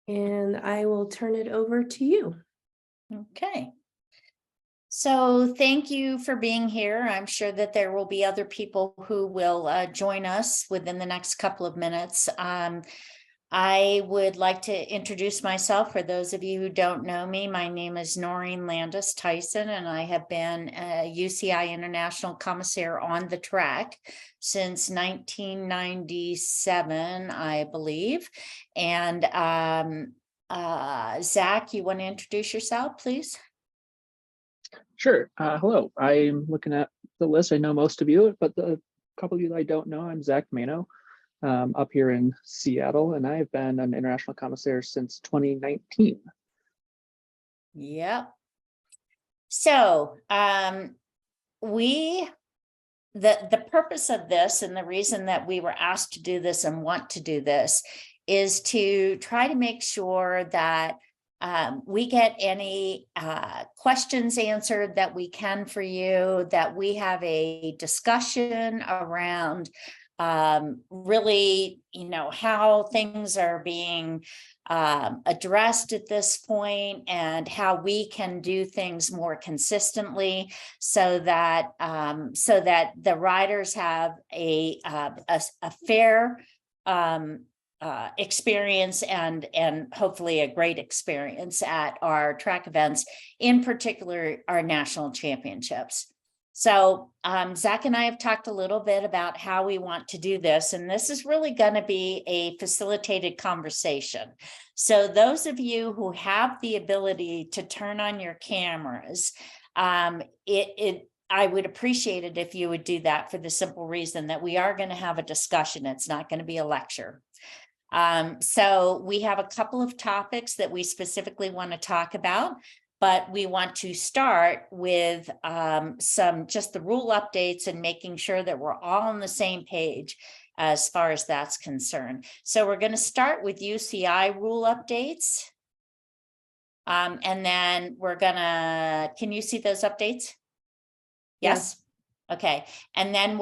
and I will turn it over to you. Okay. So thank you for being here. I'm sure that there will be other people who will join us within the next couple of minutes. I would like to introduce myself for those of you who don't know me. My name is Noreen Landis-Tyson, and I have been a UCI International Commissaire on the track since 1997, I believe. And Zach, you want to introduce yourself, please? Sure. Hello. I'm looking at the list. I know most of you, but the couple of you that I don't know, I'm Zach Maino, up here in Seattle, and I've been an international commissaire since 2019. Yep. So the purpose of this, and the reason that we were asked to do this and want to do this, is to try to make sure that we get any questions answered that we can for you, that we have a discussion around really, how things are being addressed at this point, and how we can do things more consistently, so that the riders have a fair experience and hopefully a great experience at our track events, in particular our national championships. So Zach and I have talked a little bit about how we want to do this, and this is really going to be a facilitated conversation. So those of you who have the ability to turn on your cameras, I would appreciate it if you would do that, for the simple reason that we are going to have a discussion. It's not going to be a lecture. So we have a couple of topics that we specifically want to talk about, but we want to start with just the rule updates and making sure that we're all on the same page as far as that's concerned. So we're going to start with UCI rule updates. And then we're gonna, can you see those updates? Yes. Okay. And then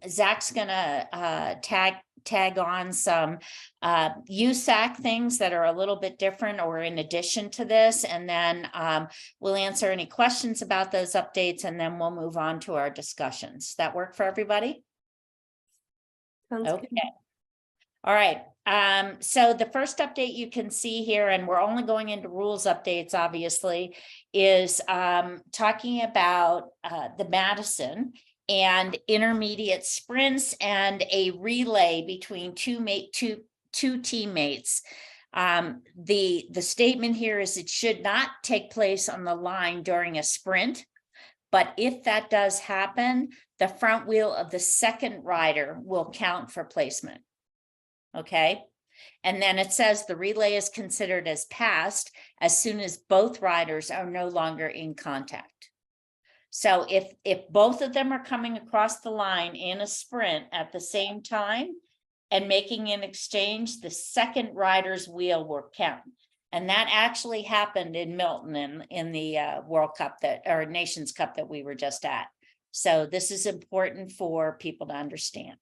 Zach's gonna tag on some USAC things that are a little bit different or in addition to this, and then we'll answer any questions about those updates, and then we'll move on to our discussions. That work for everybody? Sounds Okay. good. All right. So the first update you can see here, and we're only going into rules updates, obviously, is talking about the Madison and intermediate sprints and a relay between two teammates. The statement here is it should not take place on the line during a sprint, but if that does happen, the front wheel of the second rider will count for placement. Okay. And then it says the relay is considered as passed as soon as both riders are no longer in contact. So if both of them are coming across the line in a sprint at the same time and making an exchange, the second rider's wheel will count. And that actually happened in Milton in the World Cup or Nations Cup that we were just at. So this is important for people to understand.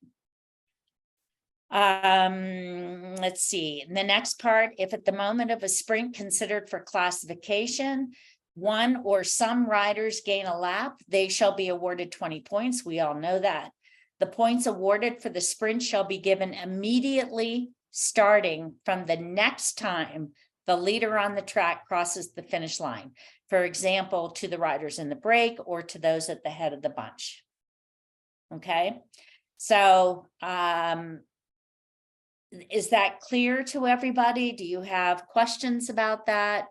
Let's see, the next part, if at the moment of a sprint considered for classification, one or some riders gain a lap, they shall be awarded 20 points. We all know that. The points awarded for the sprint shall be given immediately starting from the next time the leader on the track crosses the finish line. For example, to the riders in the break or to those at the head of the bunch. Okay, so is that clear to everybody? Do you have questions about that?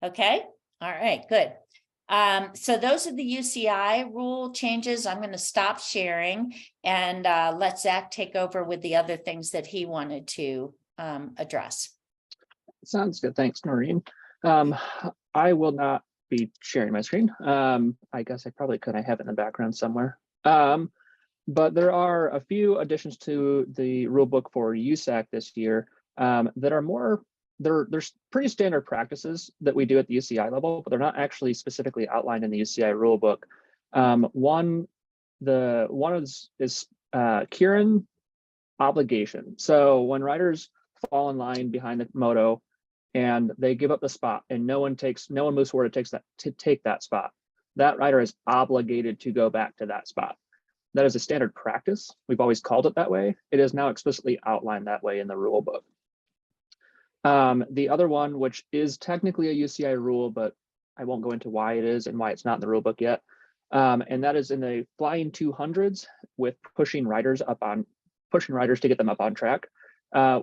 Okay, all right, good. So those are the UCI rule changes. I'm going to stop sharing and let Zach take over with the other things that he wanted to address. Sounds good. Thanks, Noreen. I will not be sharing my screen. I guess I probably could. I have it in the background somewhere. But there are a few additions to the rule book for USAC this year that are more, there's pretty standard practices that we do at the UCI level, but they're not actually specifically outlined in the UCI rule book. One the one is Kieran obligation. So when riders fall in line behind the moto and they give up the spot and no one moves forward to take that spot, that rider is obligated to go back to that spot. That is a standard practice. We've always called it that way. It is now explicitly outlined that way in the rule book. The other one, which is technically a UCI rule, but I won't go into why it is and why it's not in the rule book yet. And that is in the flying 200s with pushing riders to get them up on track.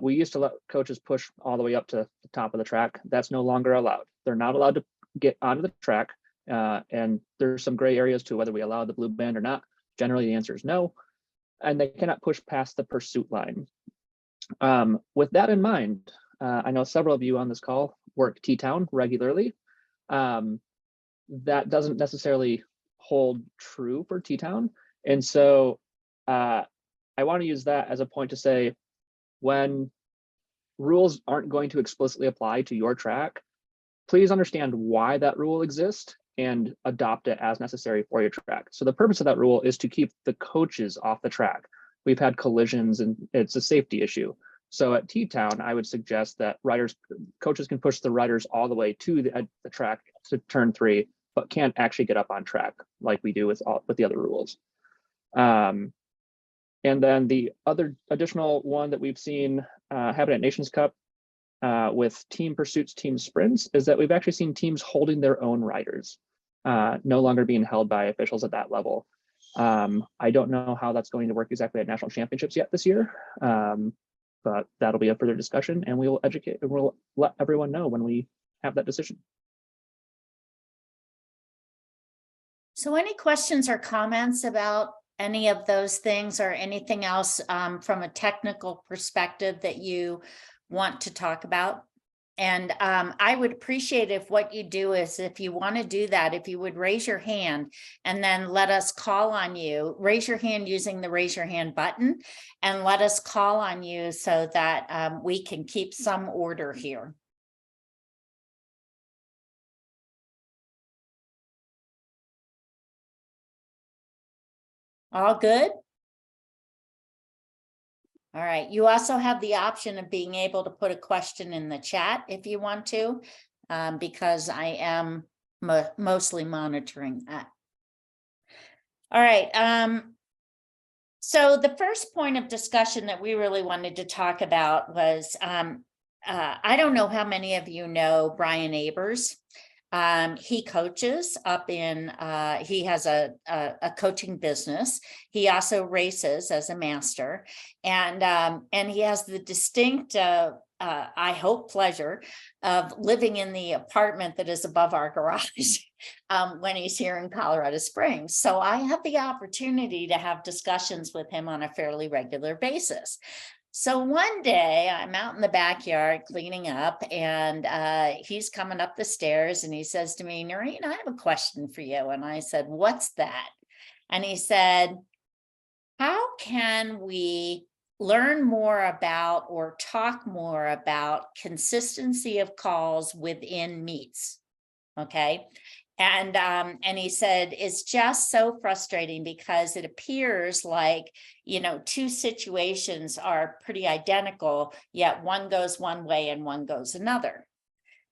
We used to let coaches push all the way up to the top of the track. That's no longer allowed. They're not allowed to get onto the track. And there's some gray areas to whether we allow the blue band or not. Generally, the answer is no. And they cannot push past the pursuit line. With that in mind, I know several of you on this call work T-Town regularly. That doesn't necessarily hold true for T-Town. And so I want to use that as a point to say, when rules aren't going to explicitly apply to your track, please understand why that rule exists and adopt it as necessary for your track. So the purpose of that rule is to keep the coaches off the track. We've had collisions and it's a safety issue. So at T-Town, I would suggest that coaches can push the riders all the way to the track to turn 3, but can't actually get up on track like we do with the other rules. And then the other additional one that we've seen happen at Nations Cup with team pursuits, team sprints, is that we've actually seen teams holding their own riders, no longer being held by officials at that level. I don't know how that's going to work exactly at national championships yet this year, but that'll be a further discussion, and we will educate and we'll let everyone know when we have that decision. So any questions or comments about any of those things or anything else from a technical perspective that you want to talk about? And I would appreciate if what you do is, if you want to do that, if you would raise your hand and then let us call on you, raise your hand using the raise your hand button and let us call on you so that we can keep some order here. All good? All right. You also have the option of being able to put a question in the chat if you want to, because I am mostly monitoring that. All right. So the first point of discussion that we really wanted to talk about was, I don't know how many of you know Brian Abers. He coaches up in, he has a coaching business. He also races as a master, and he has the distinct, I hope, pleasure of living in the apartment that is above our garage when he's here in Colorado Springs. So I have the opportunity to have discussions with him on a fairly regular basis. So one day I'm out in the backyard cleaning up, and he's coming up the stairs and he says to me, Noreen, I have a question for you. And I said, what's that? And he said, how can we learn more about or talk more about consistency of calls within meets? Okay. And he said, it's just so frustrating because it appears like, you know, two situations are pretty identical, yet one goes one way and one goes another.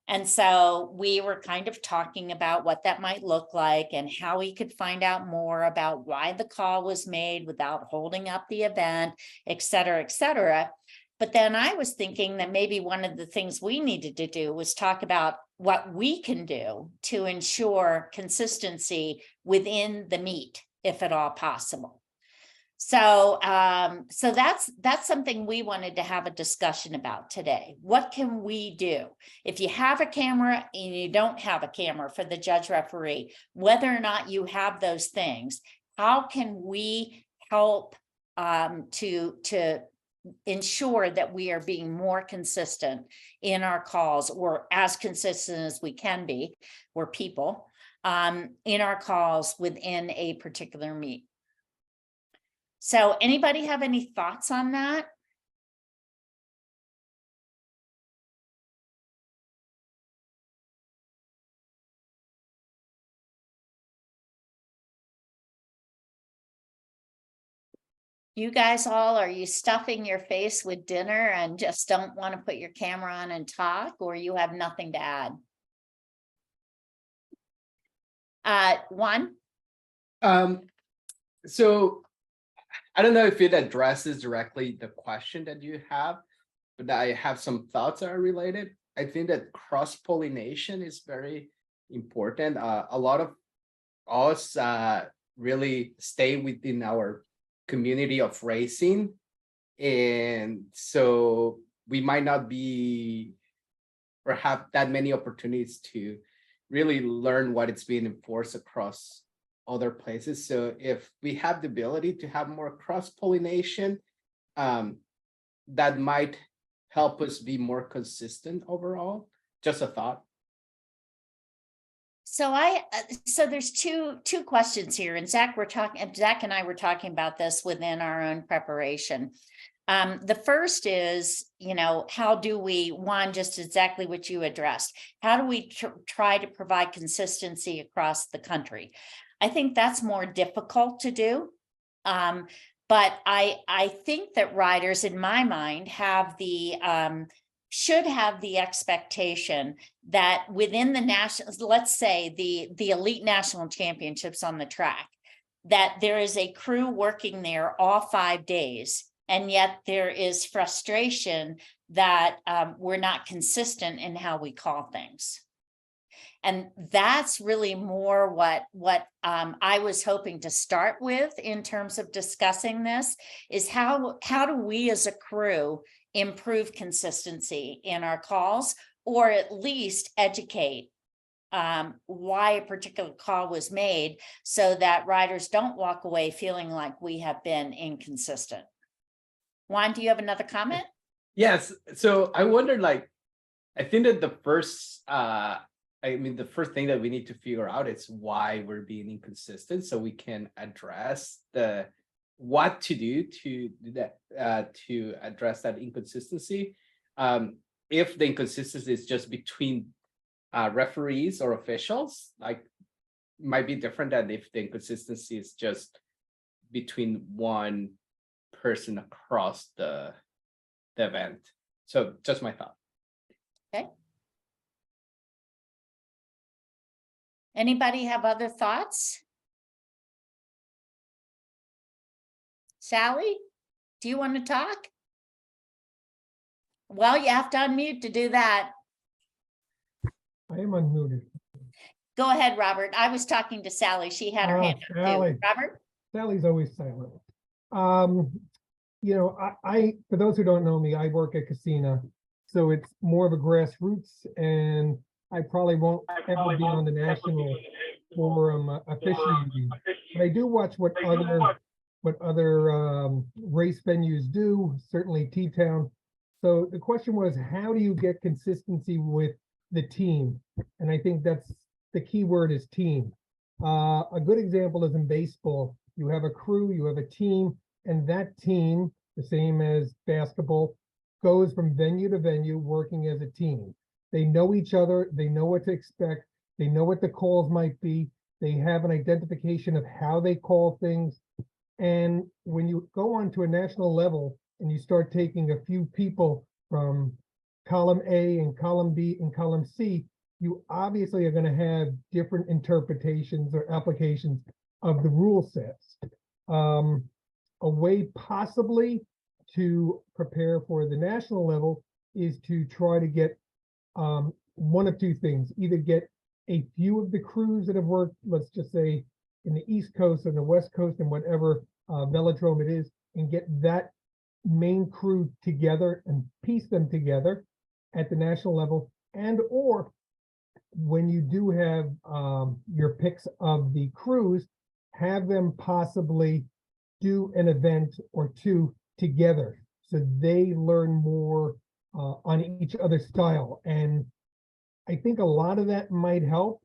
And so we were kind of talking about what that might look like and how we could find out more about why the call was made without holding up the event, et cetera, et cetera. But then I was thinking that maybe one of the things we needed to do was talk about what we can do to ensure consistency within the meet, if at all possible. So, so that's something we wanted to have a discussion about today. What can we do? If you have a camera and you don't have a camera for the judge referee, whether or not you have those things, how can we help to ensure that we are being more consistent in our calls, or as consistent as we can be, we're people, in our calls within a particular meet. So anybody have any thoughts on that? You guys all, are you stuffing your face with dinner and just don't want to put your camera on and talk, or you have nothing to add? Juan? So I don't know if it addresses directly the question that you have, but I have some thoughts that are related. I think that cross-pollination is very important. A lot of us really stay within our community of racing, and so we might not be or have that many opportunities to really learn what it's being enforced across other places. So if we have the ability to have more cross-pollination, that might help us be more consistent overall. Just a thought. So so there's two questions here, and Zach and I were talking about this within our own preparation. The first is, how do we, Juan, just exactly what you addressed, how do we try to provide consistency across the country? I think that's more difficult to do. But I think that riders, in my mind, should have the expectation that within the national, let's say the elite national championships on the track, that there is a crew working there all 5 days. And yet there is frustration that we're not consistent in how we call things. And that's really more what I was hoping to start with in terms of discussing this, is how do we as a crew improve consistency in our calls, or at least educate why a particular call was made, so that riders don't walk away feeling like we have been inconsistent. Juan, do you have another comment? Yes. So I wondered, I think that the first thing that we need to figure out is why we're being inconsistent, so we can address what to do to do that, to address that inconsistency. If the inconsistency is just between referees or officials, might be different than if the inconsistency is just between one person across the event. So just my thought. Okay. Anybody have other thoughts? Sally, do you want to talk? Well, you have to unmute to do that. I am unmuted. Go ahead, Robert. I was talking to Sally. She had her hand up Sally. too. Robert? Sally's always silent. For those who don't know me, I work at Casino, so it's more of a grassroots, and I probably won't ever be on the national forum officially. But I do watch what other race venues do, certainly T-Town. So the question was, how do you get consistency with the team? And I think that's the key word, is team. A good example is in baseball. You have a crew, you have a team, and that team, the same as basketball, goes from venue to venue working as a team. They know each other, they know what to expect, they know what the calls might be, they have an identification of how they call things. And when you go on to a national level and you start taking a few people from column A and column B and column C, you obviously are going to have different interpretations or applications of the rule sets. A way possibly to prepare for the national level is to try to get one of two things: either get a few of the crews that have worked, let's just say in the East Coast and the West Coast and whatever velodrome it is, and get that main crew together and piece them together at the national level, and or when you do have your picks of the crews, have them possibly do an event or two together, so they learn more on each other's style. And I think a lot of that might help,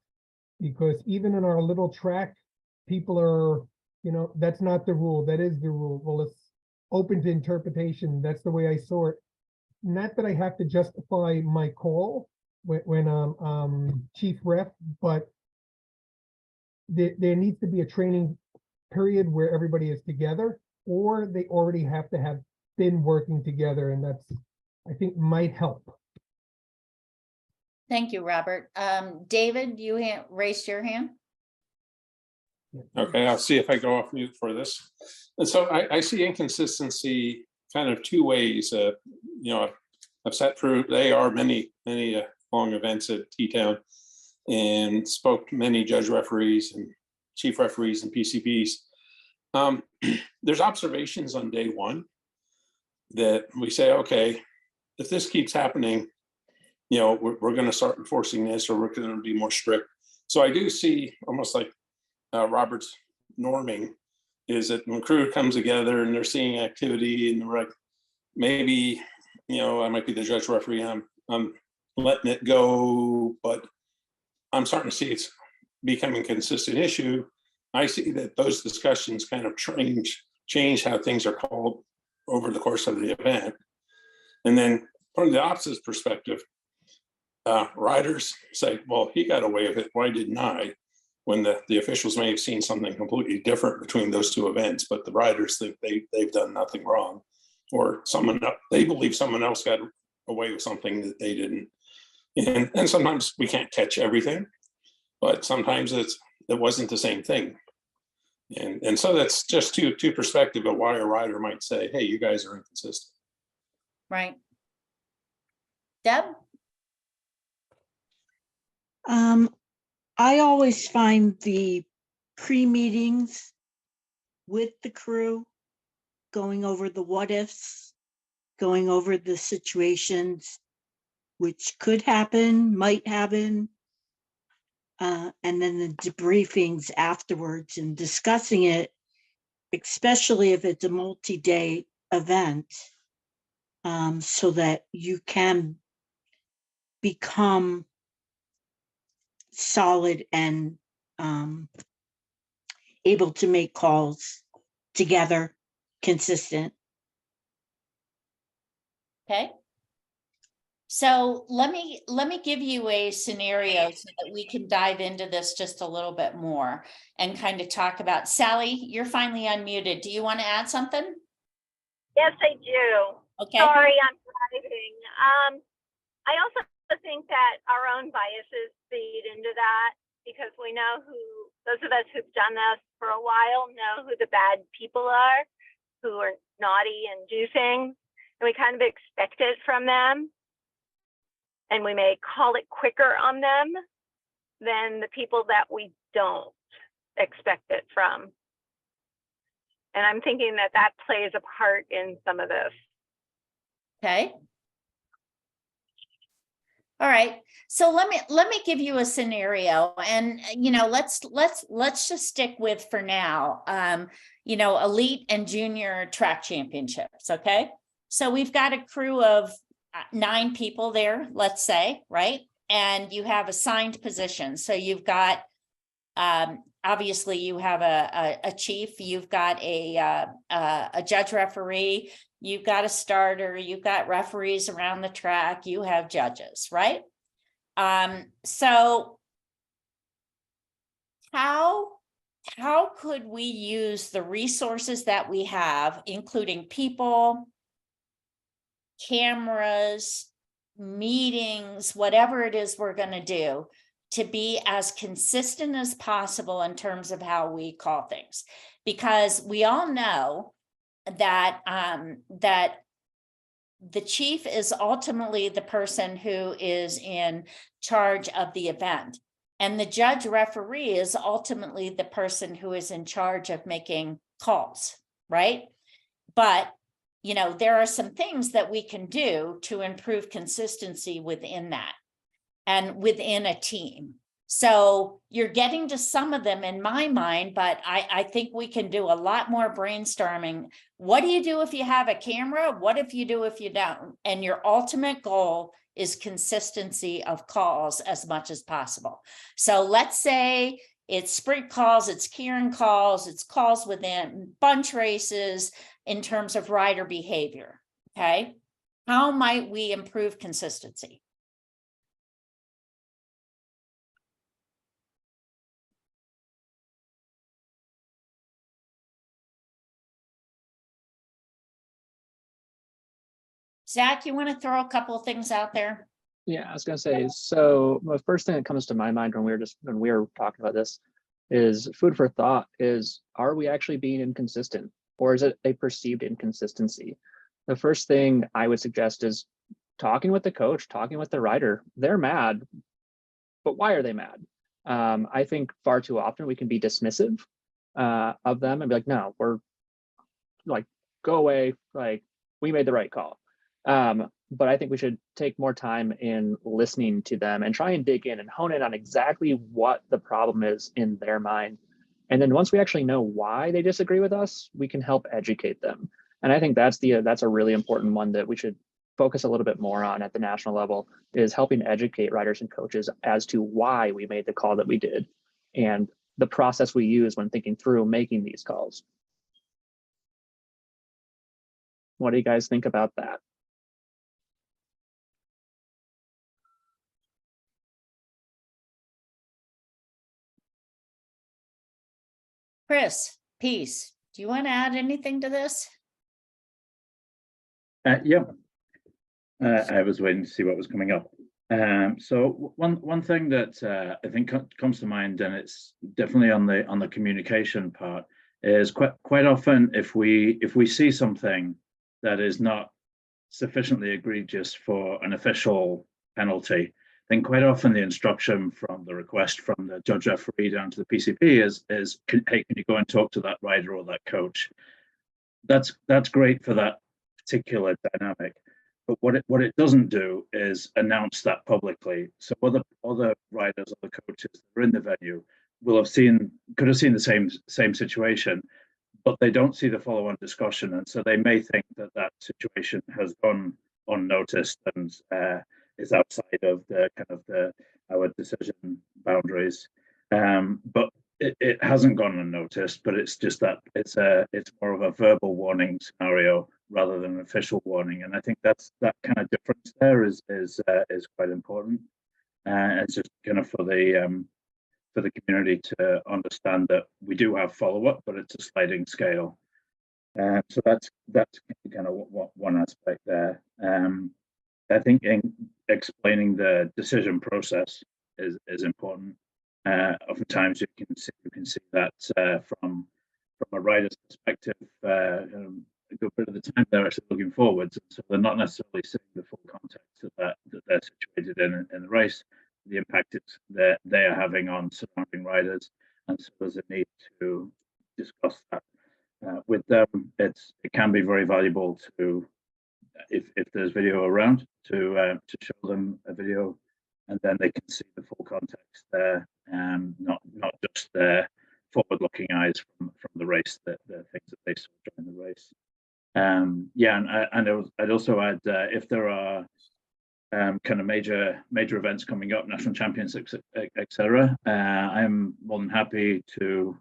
because even in our little track, people are, that's not the rule, that is the rule. Well, it's open to interpretation. That's the way I saw it. Not that I have to justify my call when chief ref, but there needs to be a training period where everybody is together, or they already have to have been working together, and that's, I think, might help. Thank you, Robert. David, you raised your hand. Okay, I'll see if I go off mute for this. And so I see inconsistency kind of two ways. You know, I've sat through, they are many long events at T-Town and spoke to many judge referees and chief referees and PCBs. There's observations on day one that we say, okay, if this keeps happening, you know, we're going to start enforcing this, or we're going to be more strict. So I do see almost like Robert's norming is that when crew comes together and they're seeing activity and they're like, maybe, you know, I might be the judge referee, I'm letting it go, but I'm starting to see it's becoming a consistent issue. I see that those discussions kind of change how things are called over the course of the event. And then from the opposite perspective, riders say, well, he got away with it, why didn't I? When the officials may have seen something completely different between those two events, but the riders think they've done nothing wrong, or they believe someone else got away with something that they didn't. And sometimes we can't catch everything, but sometimes it wasn't the same thing. And so that's just two perspective of why a rider might say, hey, you guys are inconsistent. Right. Deb? I always find the pre-meetings with the crew, going over the what ifs, going over the situations which could happen, might happen, and then the debriefings afterwards and discussing it, especially if it's a multi-day event, so that you can become solid and able to make calls together, consistent. Okay. So let me give you a scenario so that we can dive into this just a little bit more and kind of talk about, Sally, you're finally unmuted. Do you want to add something? Yes, I do. Okay. Sorry, I'm driving. I also think that our own biases feed into that, because we know those of us who've done this for a while know who the bad people are, who are naughty and do things, and we kind of expect it from them. And we may call it quicker on them than the people that we don't expect it from. And I'm thinking that that plays a part in some of this. Okay. All right. So let me give you a scenario, and you know, let's just stick with, for now, you know, elite and junior track championships. Okay. So we've got a crew of 9 people there, let's say, right? And you have assigned positions. So you've got, obviously you have a chief, you've got a judge referee, you've got a starter, you've got referees around the track, you have judges, right? So how could we use the resources that we have, including people, cameras, meetings, whatever it is we're going to do, to be as consistent as possible in terms of how we call things? Because we all know that that the chief is ultimately the person who is in charge of the event, and the judge referee is ultimately the person who is in charge of making calls, right? But you know, there are some things that we can do to improve consistency within that and within a team. So you're getting to some of them in my mind, but I think we can do a lot more brainstorming. What do you do if you have a camera? What if you do if you don't? And your ultimate goal is consistency of calls as much as possible. So let's say it's sprint calls, it's Kieran calls, it's calls within bunch races in terms of rider behavior. Okay. How might we improve consistency? Zach, you want to throw a couple of things out there? Yeah, I was gonna say, so the first thing that comes to my mind when we were talking about this is food for thought is, are we actually being inconsistent, or is it a perceived inconsistency? The first thing I would suggest is talking with the coach, talking with the rider. They're mad, but why are they mad? I think far too often we can be dismissive of them and be like, no, we're like, go away, like we made the right call. But I think we should take more time in listening to them and try and dig in and hone in on exactly what the problem is in their mind. And then once we actually know why they disagree with us, we can help educate them. And I think that's a really important one that we should focus a little bit more on at the national level, is helping educate riders and coaches as to why we made the call that we did and the process we use when thinking through making these calls. What do you guys think about that? Chris, Peace, do you want to add anything to this? Yeah, I was waiting to see what was coming up. So one thing that I think comes to mind, and it's definitely on the communication part, is quite often if we see something that is not sufficiently egregious for an official penalty, then quite often the instruction from the request from the judge referee down to the PCP is hey, can you go and talk to that rider or that coach? That's great for that particular dynamic. But what it doesn't do is announce that publicly. So other riders, other coaches that are in the venue could have seen the same situation, but they don't see the follow-on discussion, and so they may think that situation has gone unnoticed and is outside of our decision boundaries. But it hasn't gone unnoticed, but it's just that it's more of a verbal warning scenario rather than an official warning, and I think that kind of difference there is quite important. It's just kind of for the community to understand that we do have follow-up, but it's a sliding scale. So that's kind of one aspect there. I think in explaining the decision process is important. Oftentimes you can see that from a rider's perspective, a good bit of the time they're actually looking forwards, and so they're not necessarily seeing the full context of that they're situated in the race, the impact that they are having on surrounding riders, and so there's a need to discuss that with them. It can be very valuable to, if there's video around, to show them a video, and then they can see the full context there, not just their forward-looking eyes from the race, the things that they saw during the race. Yeah, and I'd also add, if there are kind of major events coming up, national championships, etc., I'm more than happy to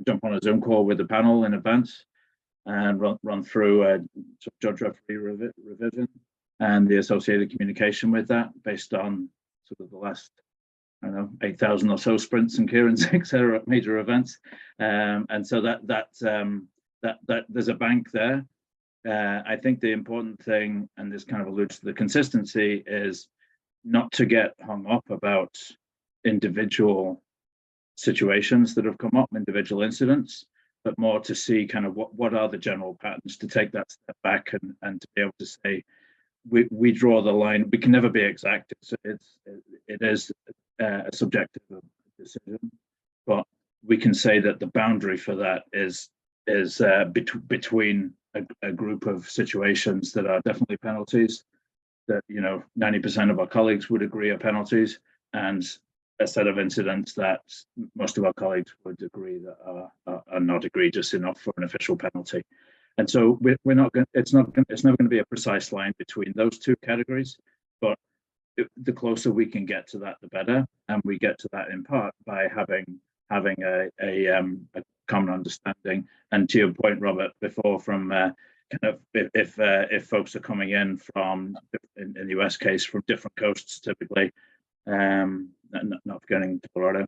jump on a Zoom call with the panel in advance and run through judge referee revision and the associated communication with that, based on sort of the last, I don't know, 8,000 or so sprints and Kieran's, etc., major events, and so that there's a bank there. I think the important thing, and this kind of alludes to the consistency, is not to get hung up about individual situations that have come up, individual incidents, but more to see kind of what are the general patterns, to take that step back and to be able to say, we draw the line. We can never be exact. It is a subjective decision, but we can say that the boundary for that is between a group of situations that are definitely penalties, that 90% of our colleagues would agree are penalties, and a set of incidents that most of our colleagues would agree that are not egregious enough for an official penalty. And so we're not going. It's never going to be a precise line between those two categories, but the closer we can get to that, the better. And we get to that in part by having a common understanding. And to your point, Robert, before, from kind of if folks are coming in from, in the US case, from different coasts, typically, not forgetting Colorado,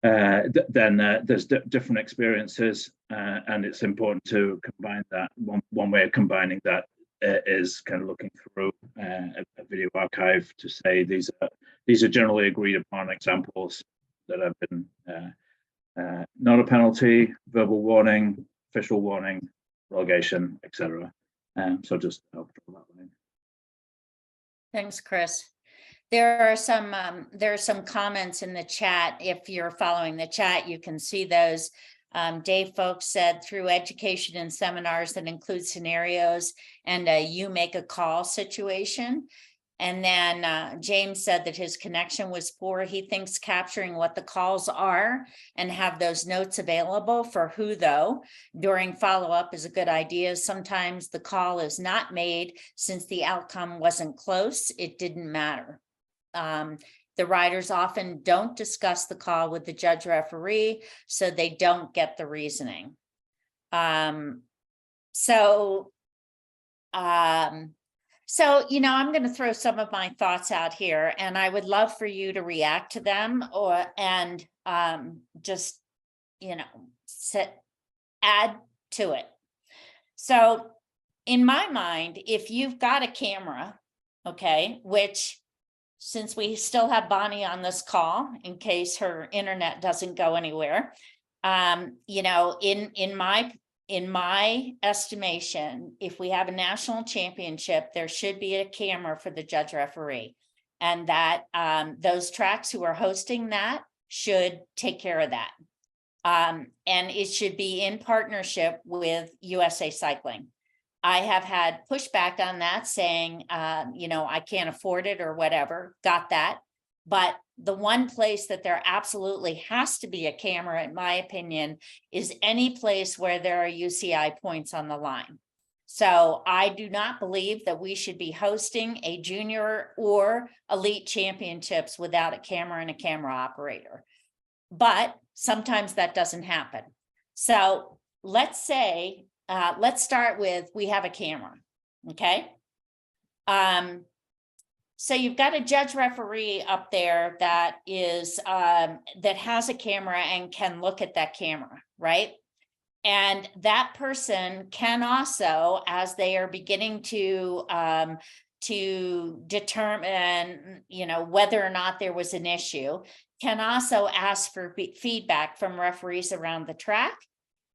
then there's different experiences, and it's important to combine that. One way of combining that is kind of looking through a video archive to say these are generally agreed upon examples that have been not a penalty, verbal warning, official warning, relegation, etc. So just I'll throw that one in. Thanks, Chris. There are some comments in the chat. If you're following the chat, you can see those. Dave Folks said through education and seminars that include scenarios and you make a call situation. And then James said that his connection was poor. He thinks capturing what the calls are and have those notes available for who though during follow-up is a good idea. Sometimes the call is not made since the outcome wasn't close. It didn't matter. The riders often don't discuss the call with the judge referee, so they don't get the reasoning. So, you know, I'm going to throw some of my thoughts out here, and I would love for you to react to them and just, you know, add to it. So in my mind, if you've got a camera, okay, which since we still have Bonnie on this call, in case her internet doesn't go anywhere, you know, in my estimation, if we have a national championship, there should be a camera for the judge referee, and that those tracks who are hosting that should take care of that. And it should be in partnership with USA Cycling. I have had pushback on that saying, you know, I can't afford it or whatever, got that. But the one place that there absolutely has to be a camera, in my opinion, is any place where there are UCI points on the line. So I do not believe that we should be hosting a junior or elite championships without a camera and a camera operator. But sometimes that doesn't happen. So let's say, let's start with, we have a camera, okay? So you've got a judge referee up there that is, that has a camera and can look at that camera, right? And that person can also, as they are beginning to determine, you know, whether or not there was an issue, can also ask for feedback from referees around the track,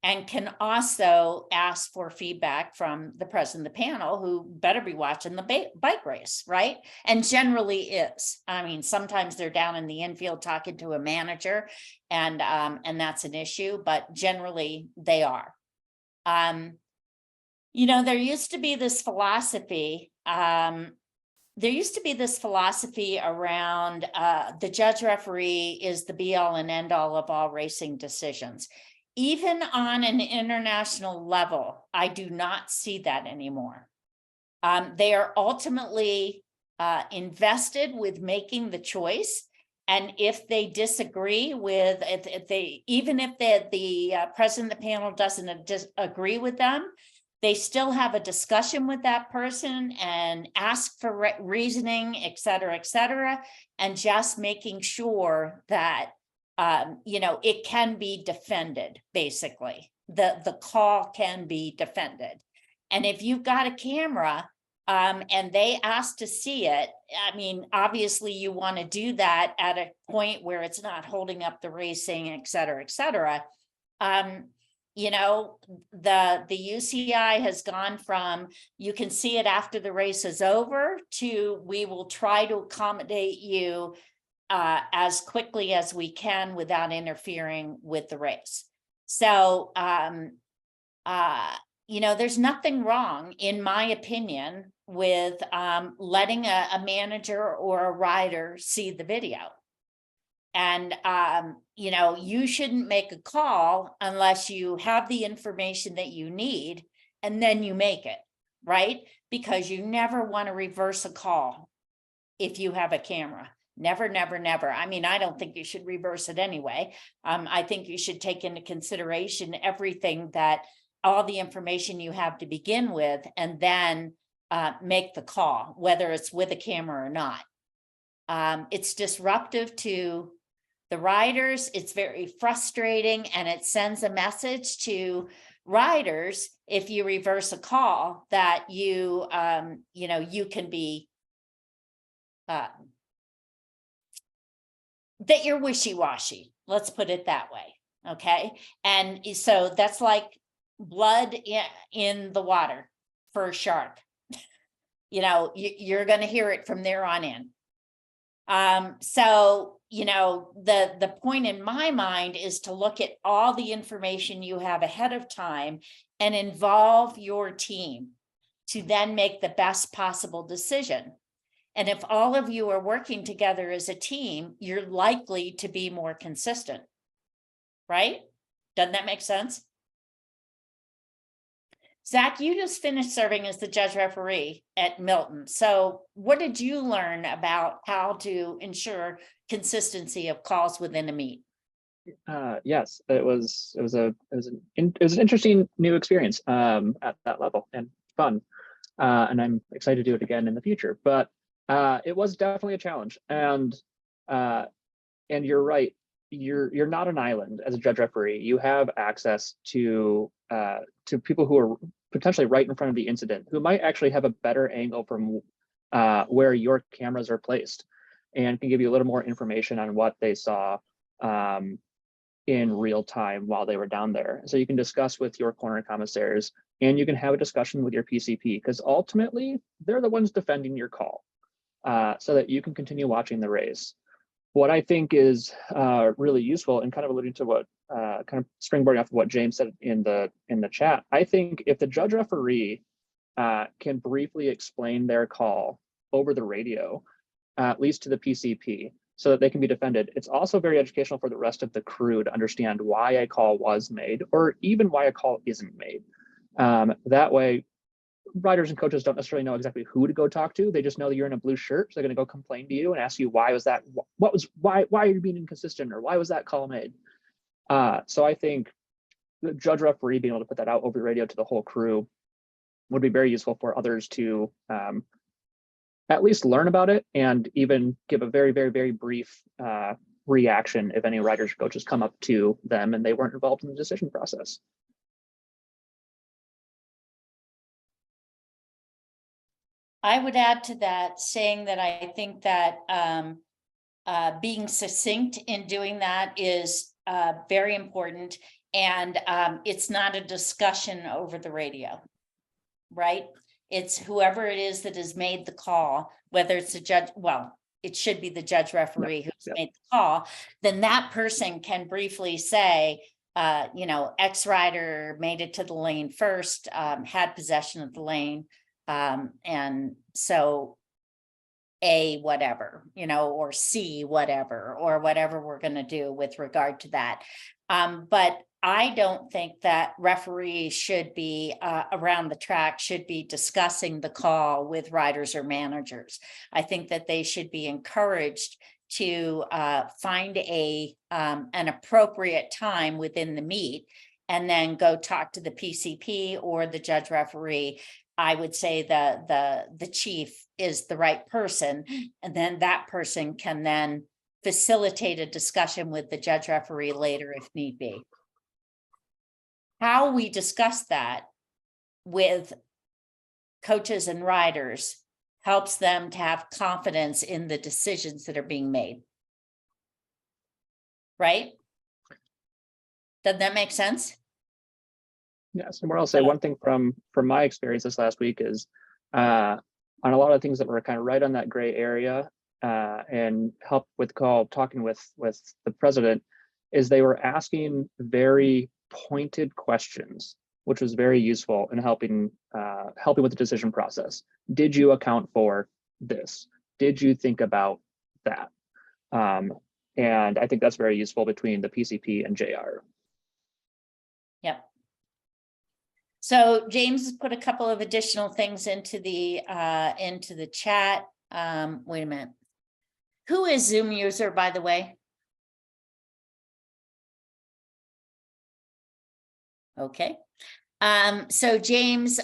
and can also ask for feedback from the president of the panel, who better be watching the bike race, right? And generally is. I mean, sometimes they're down in the infield talking to a manager, and that's an issue, but generally they are. You know, there used to be this philosophy. There used to be this philosophy around the judge referee is the be all and end all of all racing decisions. Even on an international level, I do not see that anymore. They are ultimately invested with making the choice. And if they disagree with, even if the president of the panel doesn't agree with them, they still have a discussion with that person and ask for reasoning, et cetera, and just making sure that you know, it can be defended, basically. The call can be defended. And if you've got a camera and they ask to see it, I mean, obviously you want to do that at a point where it's not holding up the racing, et cetera. You know, the UCI has gone from, you can see it after the race is over, to we will try to accommodate you as quickly as we can without interfering with the race. So, you know, there's nothing wrong, in my opinion, with letting a manager or a rider see the video. And, you know, you shouldn't make a call unless you have the information that you need, and then you make it, right? Because you never want to reverse a call if you have a camera. Never. I mean, I don't think you should reverse it anyway. I think you should take into consideration everything, that all the information you have to begin with, and then make the call, whether it's with a camera or not. It's disruptive to the riders. It's very frustrating, and it sends a message to riders if you reverse a call that you you can be that you're wishy-washy. Let's put it that way. Okay. And so that's like blood in the water for a shark. You're going to hear it from there on in. So, the point in my mind is to look at all the information you have ahead of time and involve your team to then make the best possible decision. And if all of you are working together as a team, you're likely to be more consistent, right? Doesn't that make sense? Zach, you just finished serving as the judge referee at Milton. So what did you learn about how to ensure consistency of calls within a meet? Yes, it was an interesting new experience at that level, and fun. And I'm excited to do it again in the future. But it was definitely a challenge. And you're right. You're not an island as a judge referee. You have access to people who are potentially right in front of the incident, who might actually have a better angle from where your cameras are placed, and can give you a little more information on what they saw in real time while they were down there. So you can discuss with your corner commissaires, and you can have a discussion with your PCP, because ultimately they're the ones defending your call, so that you can continue watching the race. What I think is really useful, and kind of alluding to what kind of springboarding off of what James said in the chat, I think if the judge referee can briefly explain their call over the radio, at least to the PCP, so that they can be defended, it's also very educational for the rest of the crew to understand why a call was made, or even why a call isn't made. That way, riders and coaches don't necessarily know exactly who to go talk to. They just know that you're in a blue shirt, so they're going to go complain to you and ask you, why was that? Why are you being inconsistent, or why was that call made? So I think the judge referee being able to put that out over the radio to the whole crew would be very useful for others to at least learn about it, and even give a very, very, very brief reaction if any riders or coaches come up to them and they weren't involved in the decision process. I would add to that, saying that I think that being succinct in doing that is very important, and it's not a discussion over the radio, right? It's whoever it is that has made the call, whether it's the judge, well, it should be the judge referee who's made the call, then that person can briefly say, X rider made it to the lane first, had possession of the lane, and so A whatever, or C whatever, or whatever we're going to do with regard to that. But I don't think that referees should be around the track should be discussing the call with riders or managers. I think that they should be encouraged to find an appropriate time within the meet, and then go talk to the PCP or the judge referee. I would say the chief is the right person, and then that person can then facilitate a discussion with the judge referee later if need be. How we discuss that with coaches and riders helps them to have confidence in the decisions that are being made. Right? Does that make sense? Yes, and what I'll say, one thing from my experience this last week is on a lot of things that were kind of right on that gray area, and help with talking with the president, is they were asking very pointed questions, which was very useful in helping with the decision process. Did you account for this? Did you think about that? And I think that's very useful between the PCP and JR. Yep. So James has put a couple of additional things into the chat. Wait a minute. Who is Zoom user, by the way? Okay. So James,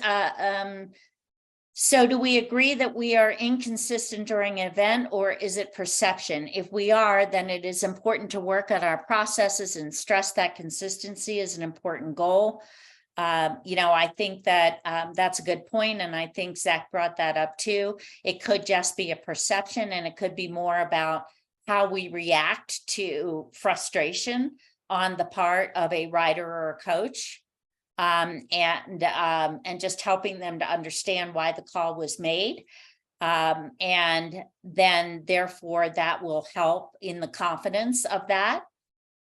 So do we agree that we are inconsistent during an event, or is it perception? If we are, then it is important to work on our processes and stress that consistency is an important goal. I think that that's a good point, and I think Zach brought that up too. It could just be a perception, and it could be more about how we react to frustration on the part of a rider or a coach. And just helping them to understand why the call was made. And then therefore that will help in the confidence of that.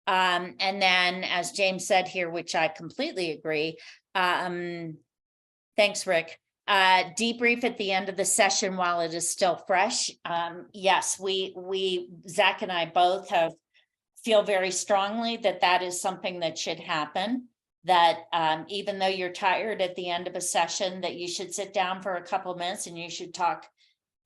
And then, as James said here, which I completely agree, thanks, Rick. Debrief at the end of the session while it is still fresh. Yes, we Zach and I both feel very strongly that that is something that should happen. That even though you're tired at the end of a session, that you should sit down for a couple of minutes and you should talk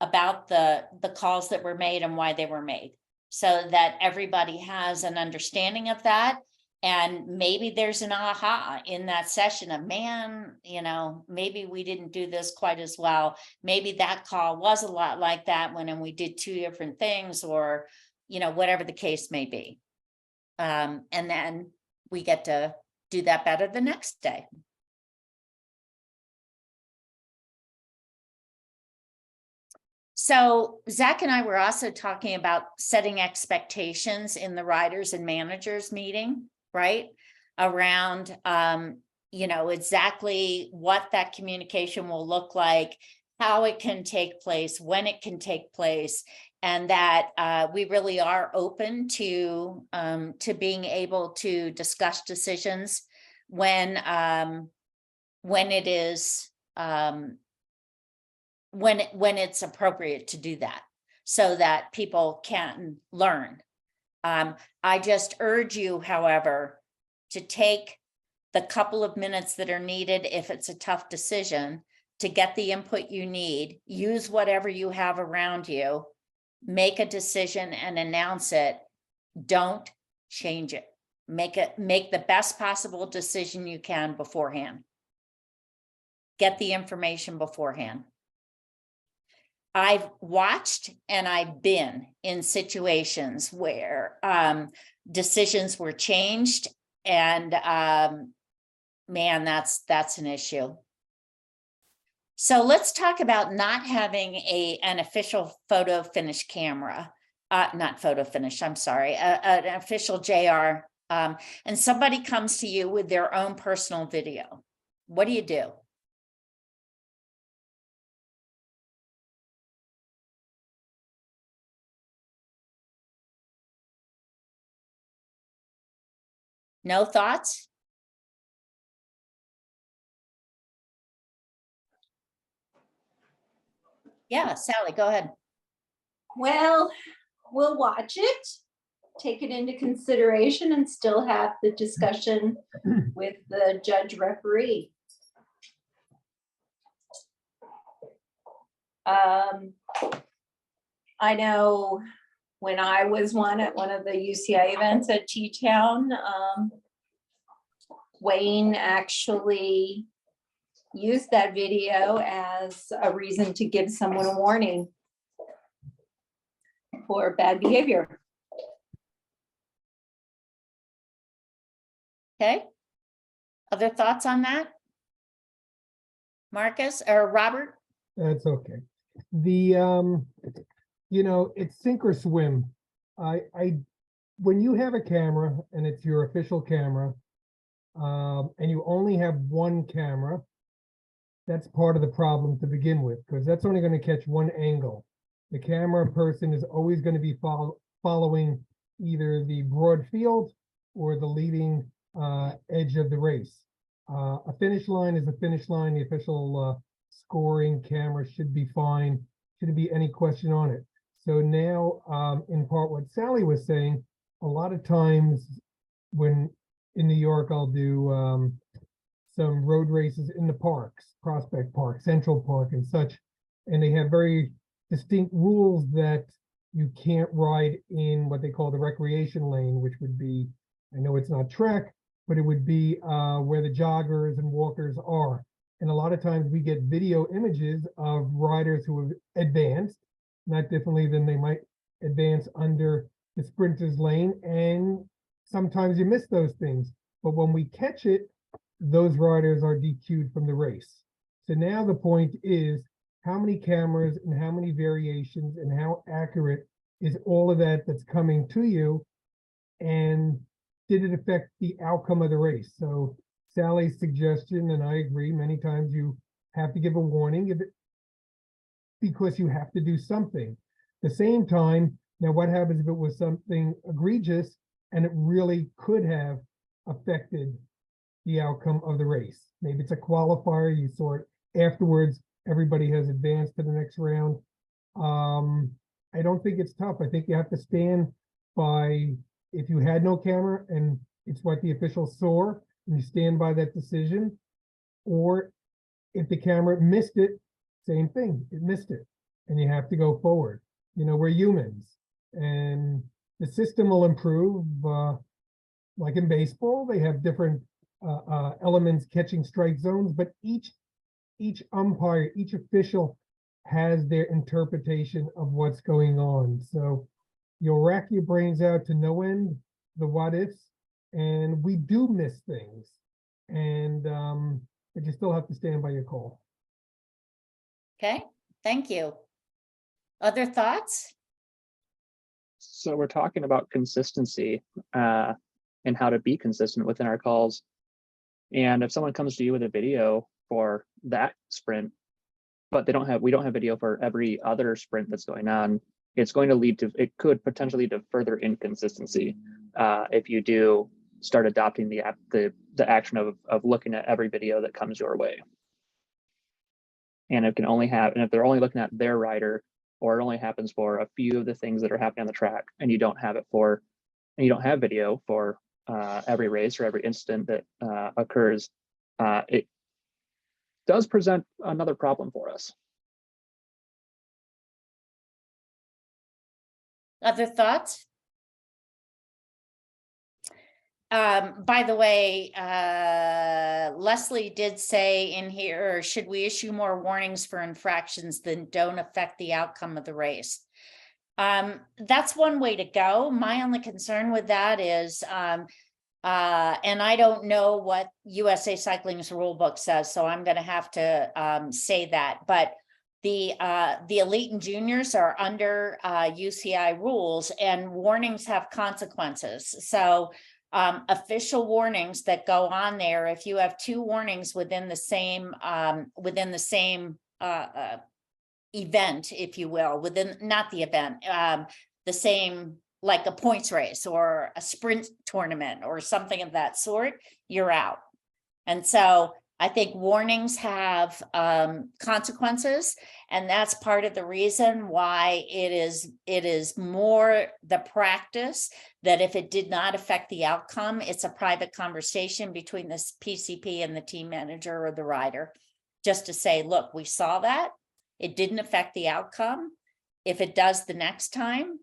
about the calls that were made and why they were made, so that everybody has an understanding of that. And maybe there's an aha in that session of, man, maybe we didn't do this quite as well. Maybe that call was a lot like that when we did two different things, or, whatever the case may be. And then we get to do that better the next day. So Zach and I were also talking about setting expectations in the riders and managers meeting, right? Around, exactly what that communication will look like, how it can take place, when it can take place, and that we really are open to being able to discuss decisions when it is when it's appropriate to do that, so that people can learn. I just urge you, however, to take the couple of minutes that are needed if it's a tough decision, to get the input you need, use whatever you have around you, make a decision and announce it. Don't change it. Make the best possible decision you can beforehand. Get the information beforehand. I've watched and I've been in situations where decisions were changed, and man, that's an issue. So let's talk about not having an official photo finish camera, not photo finish, I'm sorry, an official JR, and somebody comes to you with their own personal video. What do you do? No thoughts? Yeah, Sally, go ahead. Well, we'll watch it, take it into consideration, and still have the discussion with the judge referee. I know when I was at one of the UCI events at T-Town, Wayne actually used that video as a reason to give someone a warning for bad behavior. Okay. Other thoughts on that? Marcus or Robert? That's okay. It's sink or swim. When you have a camera and it's your official camera, and you only have one camera, that's part of the problem to begin with, because that's only going to catch one angle. The camera person is always going to be following either the broad field or the leading edge of the race. A finish line is a finish line. The official scoring camera should be fine. Shouldn't be any question on it. So now, in part, what Sally was saying, a lot of times when in New York, I'll do some road races in the parks, Prospect Park, Central Park and such. And they have very distinct rules that you can't ride in what they call the recreation lane, which would be, I know it's not track, but it would be where the joggers and walkers are. And a lot of times we get video images of riders who have advanced, not differently than they might advance under the sprinter's lane. And sometimes you miss those things. But when we catch it, those riders are DQ'd from the race. So now the point is, how many cameras and how many variations and how accurate is all of that that's coming to you? And did it affect the outcome of the race? So Sally's suggestion, and I agree, many times you have to give a warning because you have to do something. At the same time, now what happens if it was something egregious and it really could have affected the outcome of the race? Maybe it's a qualifier, you saw it afterwards, everybody has advanced to the next round. I don't think it's tough. I think you have to stand by, if you had no camera and it's what the officials saw, and you stand by that decision, or if the camera missed it, same thing, it missed it, and you have to go forward. You know, we're humans, and the system will improve. Like in baseball, they have different elements catching strike zones, but each umpire, each official has their interpretation of what's going on. So you'll rack your brains out to no end, the what ifs, and we do miss things. And but you still have to stand by your call. Okay, thank you. Other thoughts? So we're talking about consistency and how to be consistent within our calls. And if someone comes to you with a video for that sprint, but we don't have video for every other sprint that's going on, it's going to lead to, it could potentially lead to further inconsistency if you do start adopting the action of looking at every video that comes your way. And it can only have, and if they're only looking at their rider, or it only happens for a few of the things that are happening on the track, and you don't have video for every race or every incident that occurs, it does present another problem for us. Other thoughts? By the way, Leslie did say in here, should we issue more warnings for infractions that don't affect the outcome of the race? That's one way to go. My only concern with that is, and I don't know what USA Cycling's rule book says, so I'm going to have to say that, but the elite and juniors are under UCI rules, and warnings have consequences. So official warnings that go on there, if you have 2 warnings within the same event, if you will, not the event, the same, like a points race or a sprint tournament or something of that sort, you're out. And so I think warnings have consequences, and that's part of the reason why it is more the practice that if it did not affect the outcome, it's a private conversation between the PCP and the team manager or the rider, just to say, look, we saw that, it didn't affect the outcome. If it does the next time,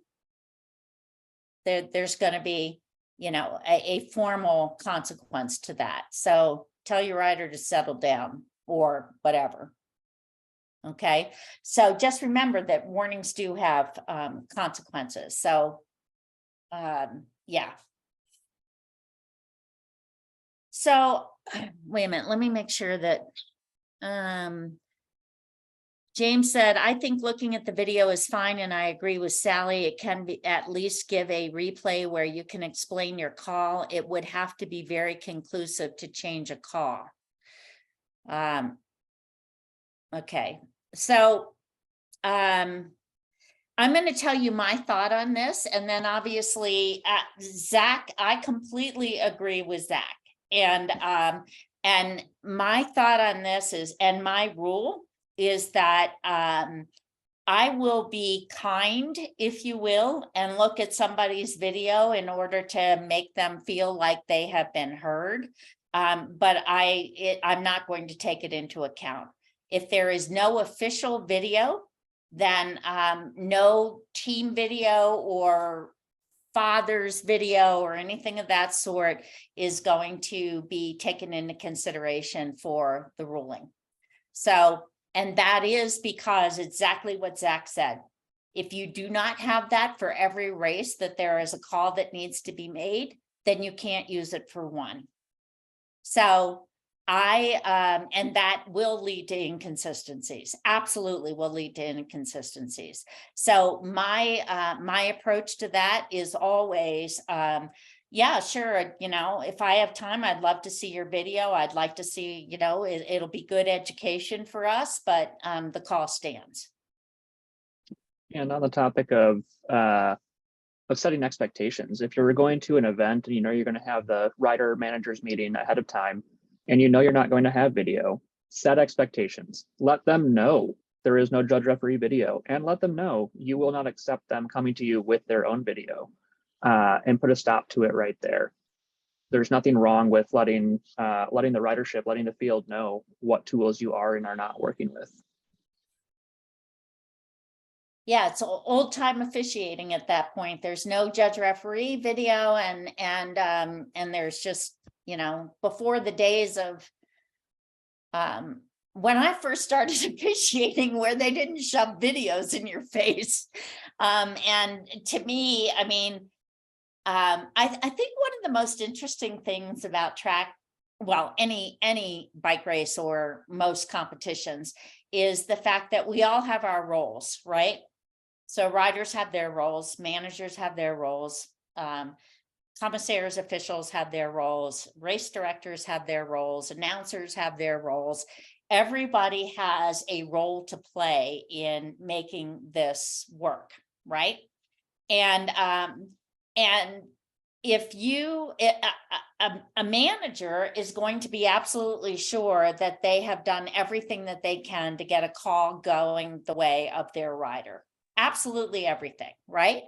there's going to be, you know, a formal consequence to that. So tell your rider to settle down or whatever. Okay, so just remember that warnings do have consequences. So yeah. So wait a minute, let me make sure that James said, I think looking at the video is fine, and I agree with Sally. It can be at least give a replay where you can explain your call. It would have to be very conclusive to change a call. Okay, so I'm going to tell you my thought on this, and then obviously Zach, I completely agree with Zach. And my thought on this is, and my rule is that I will be kind, if you will, and look at somebody's video in order to make them feel like they have been heard. But I'm not going to take it into account. If there is no official video, then no team video or father's video or anything of that sort is going to be taken into consideration for the ruling. So, and that is because exactly what Zach said. If you do not have that for every race, that there is a call that needs to be made, then you can't use it for one. So and that will lead to inconsistencies, absolutely will lead to inconsistencies. So my approach to that is always, yeah, sure. If I have time, I'd love to see your video. I'd like to see, it'll be good education for us, but the call stands. And on the topic of setting expectations, if you're going to an event and you're going to have the rider managers meeting ahead of time, and you're not going to have video, set expectations. Let them know there is no judge referee video, and let them know you will not accept them coming to you with their own video, and put a stop to it right there. There's nothing wrong with letting the ridership, letting the field know what tools you are and are not working with. Yeah, it's old time officiating at that point. There's no judge referee video, and there's just, before the days of when I first started officiating, where they didn't shove videos in your face. And to me, I mean, I think one of the most interesting things about track, well, any bike race or most competitions, is the fact that we all have our roles, right? So riders have their roles, managers have their roles, commissaires, officials have their roles, race directors have their roles, announcers have their roles. Everybody has a role to play in making this work, right? And if a manager is going to be absolutely sure that they have done everything that they can to get a call going the way of their rider. Absolutely everything, right?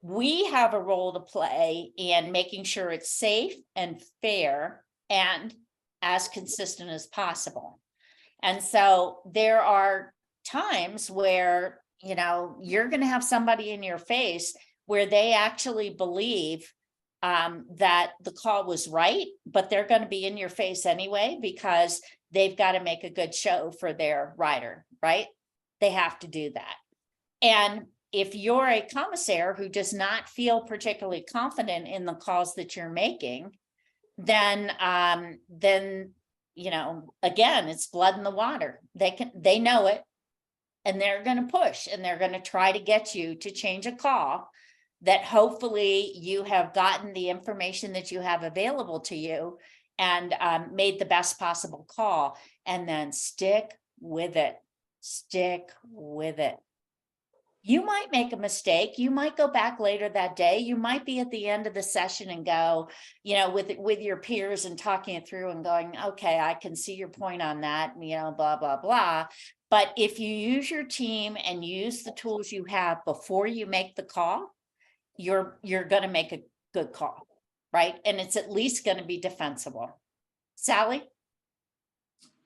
We have a role to play in making sure it's safe and fair and as consistent as possible. And so there are times where, you're going to have somebody in your face where they actually believe that the call was right, but they're going to be in your face anyway because they've got to make a good show for their rider, right? They have to do that. And if you're a commissaire who does not feel particularly confident in the calls that you're making, then again, it's blood in the water. They know it, and they're going to push, and they're going to try to get you to change a call that hopefully you have gotten the information that you have available to you and made the best possible call, and then stick with it. Stick with it. You might make a mistake. You might go back later that day. You might be at the end of the session and go, with your peers and talking it through and going, okay, I can see your point on that, blah, blah, blah. But if you use your team and use the tools you have before you make the call, you're going to make a good call, right? And it's at least going to be defensible. Sally?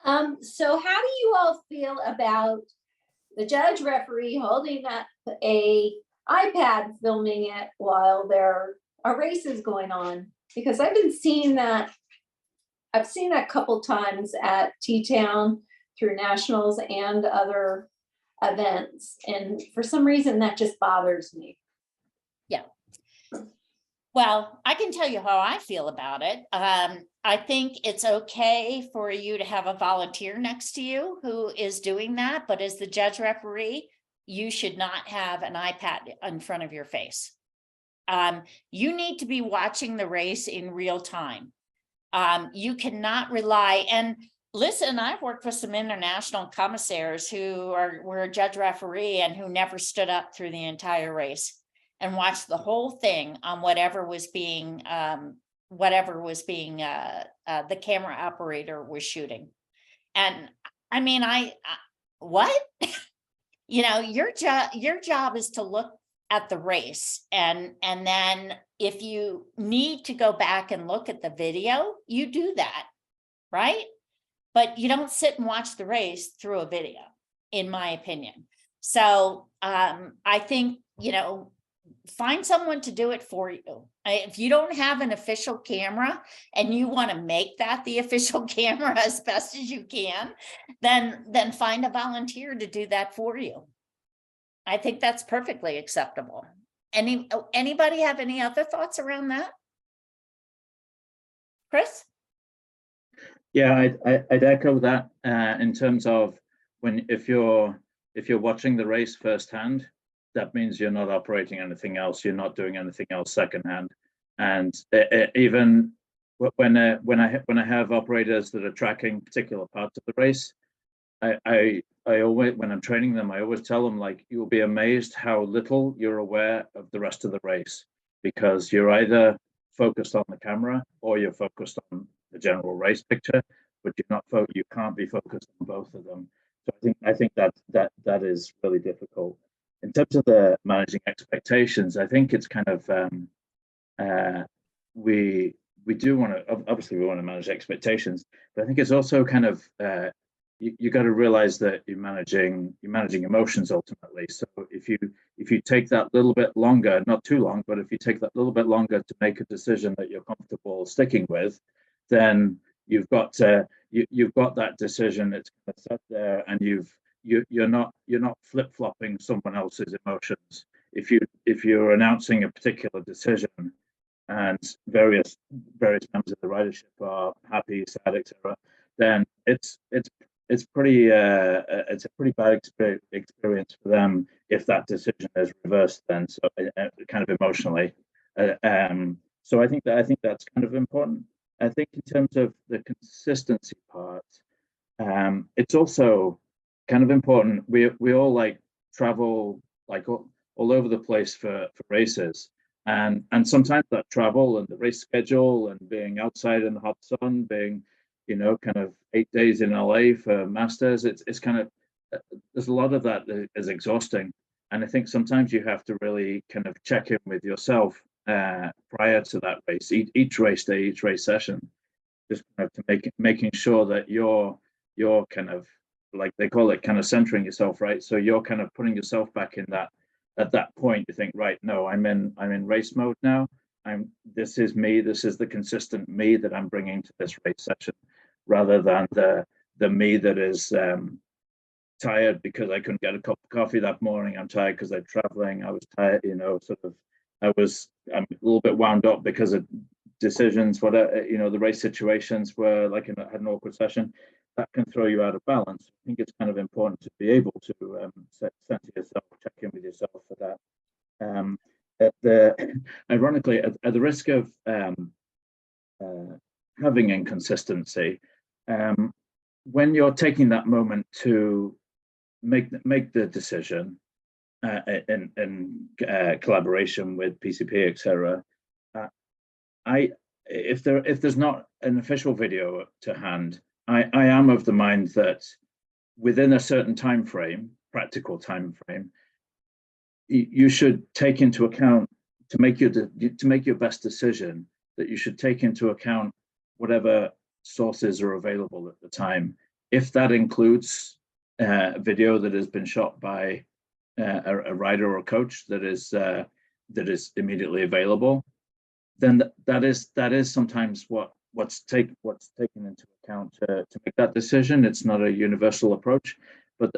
So how do you all feel about the judge referee holding up a iPad filming it while there are races going on? Because I've been seeing that. I've seen that a couple times at T-Town through nationals and other events. And for some reason that just bothers me. Yeah. Well, I can tell you how I feel about it. I think it's okay for you to have a volunteer next to you who is doing that, but as the judge referee, you should not have an iPad in front of your face. You need to be watching the race in real time. You cannot rely, and listen, I've worked with some international commissaires who were a judge referee and who never stood up through the entire race and watched the whole thing on whatever was being the camera operator was shooting. And I mean, what? Your job is to look at the race, and then if you need to go back and look at the video, you do that, right? But you don't sit and watch the race through a video, in my opinion. So I think, find someone to do it for you. If you don't have an official camera and you want to make that the official camera as best as you can, then find a volunteer to do that for you. I think that's perfectly acceptable. Anybody have any other thoughts around that? Chris? Yeah, I'd echo that in terms of if you're watching the race firsthand, that means you're not operating anything else. You're not doing anything else secondhand. And even when I have operators that are tracking particular parts of the race, I always, when I'm training them, I always tell them, like, you'll be amazed how little you're aware of the rest of the race, because you're either focused on the camera or you're focused on the general race picture, but you can't be focused on both of them. So I think that is really difficult. In terms of the managing expectations, I think it's kind of we do want to, obviously we want to manage expectations, but I think it's also kind of you got to realize that you're managing emotions ultimately. So if you take that little bit longer, not too long, but if you take that little bit longer to make a decision that you're comfortable sticking with, then you've got that decision. It's kind of set there, and you're not flip-flopping someone else's emotions. If you're announcing a particular decision and various members of the ridership are happy, sad, etc., then it's a pretty bad experience for them if that decision is reversed. Then, so kind of emotionally. So I think that's kind of important. I think in terms of the consistency part, it's also kind of important. We all like travel like all over the place for races, and sometimes that travel and the race schedule and being outside in the hot sun, being kind of 8 days in LA for Masters, it's kind of, there's a lot of that is exhausting, and I think sometimes you have to really kind of check in with yourself prior to that race, each race day, each race session, just kind of to making sure that you're kind of, like they call it, kind of centering yourself, right? So you're kind of putting yourself back in that, at that point you think, right, no, I'm in race mode now. This is me, this is the consistent me that I'm bringing to this race session, rather than the me that is tired because I couldn't get a cup of coffee that morning. I'm tired because I'm traveling. I was tired, I'm a little bit wound up because of decisions, whatever, the race situations were like had an awkward session. That can throw you out of balance. I think it's kind of important to be able to center yourself, check in with yourself for that. Ironically, at the risk of having inconsistency, when you're taking that moment to make the decision in collaboration with PCP, etc., if there's not an official video to hand, I am of the mind that within a certain time frame, practical time frame, you should take into account, to make your best decision, that you should take into account whatever sources are available at the time. If that includes a video that has been shot by a rider or a coach that is immediately available, then that is sometimes what's taken into account to make that decision. It's not a universal approach, but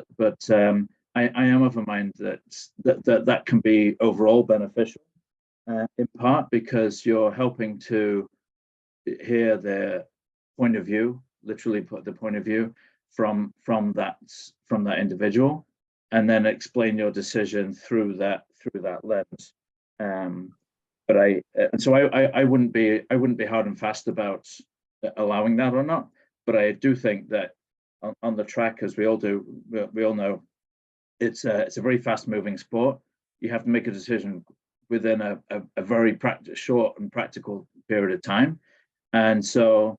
I am of a mind that can be overall beneficial, in part because you're helping to hear their point of view, literally put the point of view from that individual, and then explain your decision through that lens. But I wouldn't be hard and fast about allowing that or not. But I do think that on the track, as we all do, we all know, it's a very fast moving sport. You have to make a decision within a very short and practical period of time. And so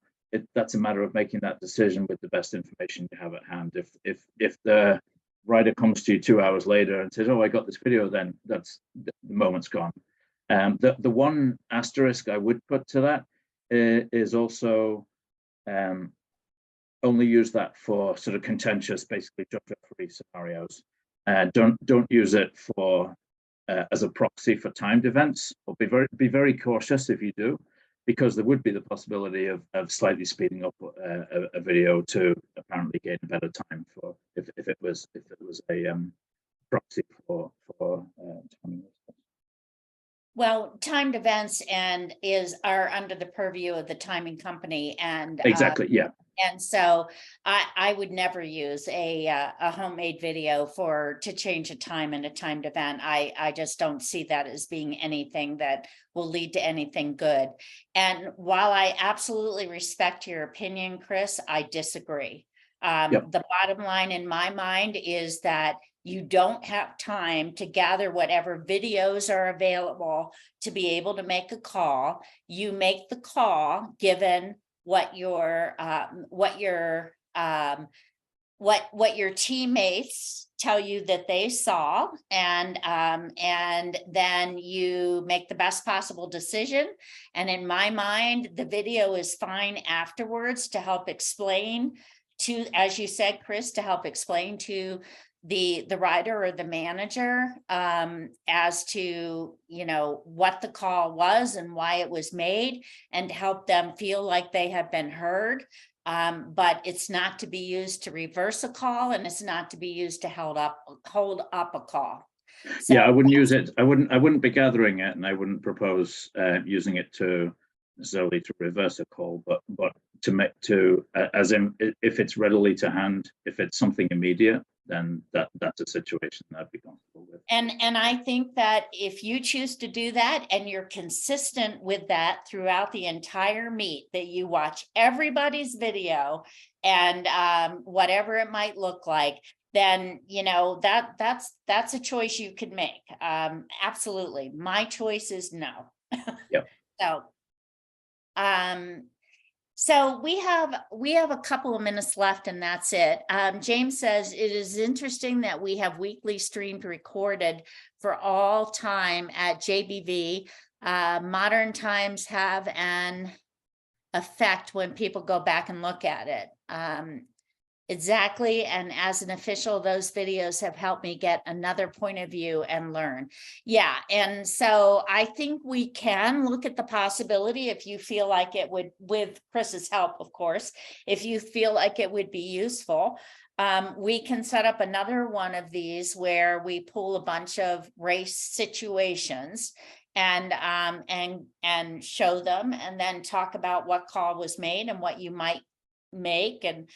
that's a matter of making that decision with the best information you have at hand. If the rider comes to you 2 hours later and says, "Oh, I got this video," then that's the moment's gone. The one asterisk I would put to that is also only use that for sort of contentious, basically judge referee scenarios. Don't use it for as a proxy for timed events. But be very cautious if you do, because there would be the possibility of slightly speeding up a video to apparently gain a better time for if it was a proxy for timing. Well, timed events are under the purview of the timing company, and Exactly, yeah. And so I would never use a homemade video to change a time in a timed event. I just don't see that as being anything that will lead to anything good. And while I absolutely respect your opinion, Chris, I disagree. Yep. The bottom line in my mind is that you don't have time to gather whatever videos are available to be able to make a call. You make the call given what your teammates tell you that they saw, and then you make the best possible decision. And in my mind, the video is fine afterwards to help explain to, as you said, Chris, to help explain to the rider or the manager as to, what the call was and why it was made, and help them feel like they have been heard. But it's not to be used to reverse a call, and it's not to be used to hold up a call. So, yeah, I wouldn't use it. I wouldn't be gathering it, and I wouldn't propose using it to necessarily to reverse a call, but to make as in, if it's readily to hand, if it's something immediate, then that's a situation that I'd be comfortable with. And I think that if you choose to do that, and you're consistent with that throughout the entire meet, that you watch everybody's video and whatever it might look like, then that's a choice you could make. Absolutely. My choice is no. Yep. So we have a couple of minutes left, and that's it. James says it is interesting that we have weekly streamed recorded for all time at JBV. Modern times have an effect when people go back and look at it. Exactly. And as an official, those videos have helped me get another point of view and learn. Yeah. And so I think we can look at the possibility, if you feel like it would, with Chris's help, of course, if you feel like it would be useful, we can set up another one of these where we pull a bunch of race situations and show them, and then talk about what call was made and what you might make, and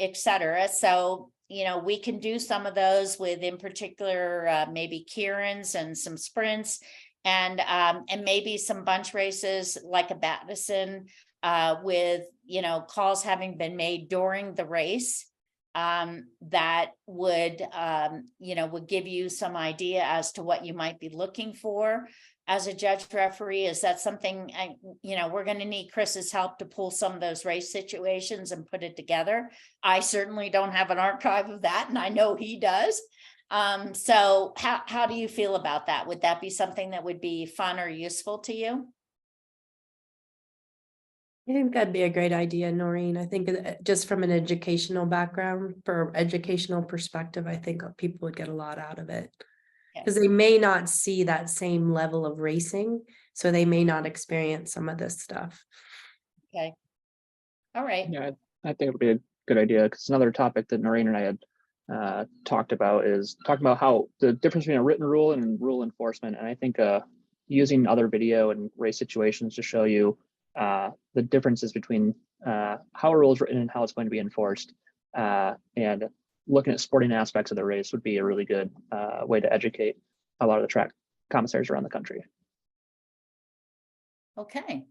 etc. So, we can do some of those with, in particular, maybe Kieran's and some sprints, and maybe some bunch races like a Battison, with, calls having been made during the race, that would give you some idea as to what you might be looking for as a judge referee. Is that something, we're going to need Chris's help to pull some of those race situations and put it together. I certainly don't have an archive of that, and I know he does. So how do you feel about that? Would that be something that would be fun or useful to you? I think that'd be a great idea, Noreen. I think just from an educational background, for educational perspective, I think people would get a lot out of it. Because they may not see that same level of racing, so they may not experience some of this stuff. Okay. All right. Yeah, I think it would be a good idea, because another topic that Noreen and I had talked about how the difference between a written rule and rule enforcement. And I think using other video and race situations to show you the differences between how a rule is written and how it's going to be enforced, and looking at sporting aspects of the race would be a really good way to educate a lot of the track commissaires around the country. Okay.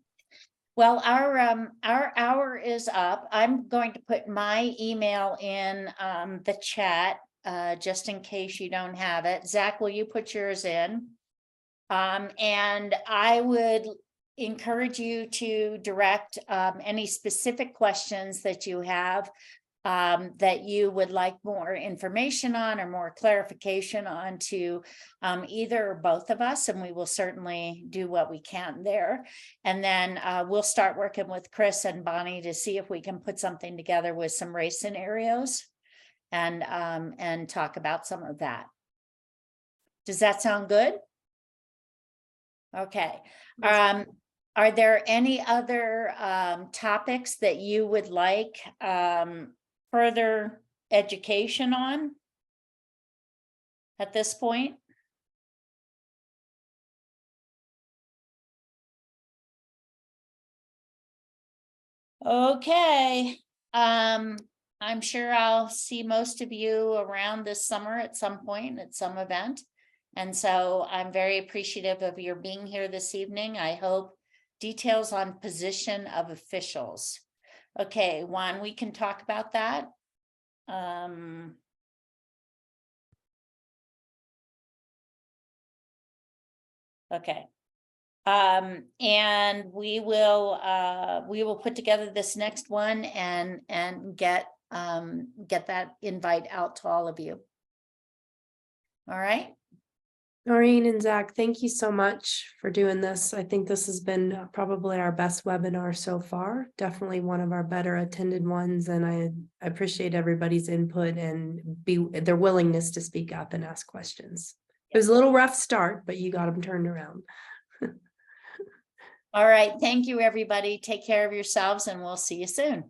Well, our hour is up. I'm going to put my email in the chat just in case you don't have it. Zach, will you put yours in? And I would encourage you to direct any specific questions that you have, that you would like more information on or more clarification on, to either or both of us, and we will certainly do what we can there. And then we'll start working with Chris and Bonnie to see if we can put something together with some race scenarios and talk about some of that. Does that sound good? Okay. Are there any other topics that you would like further education on at this point? Okay, I'm sure I'll see most of you around this summer at some point, at some event. And so I'm very appreciative of your being here this evening. I hope details on position of officials. Okay, Juan, we can talk about that. Okay. And we will put together this next one and get that invite out to all of you. All right. Noreen and Zach, thank you so much for doing this. I think this has been probably our best webinar so far. Definitely one of our better attended ones. And I appreciate everybody's input and their willingness to speak up and ask questions. It was a little rough start, but you got them turned around. All right. Thank you, everybody. Take care of yourselves and we'll see you soon.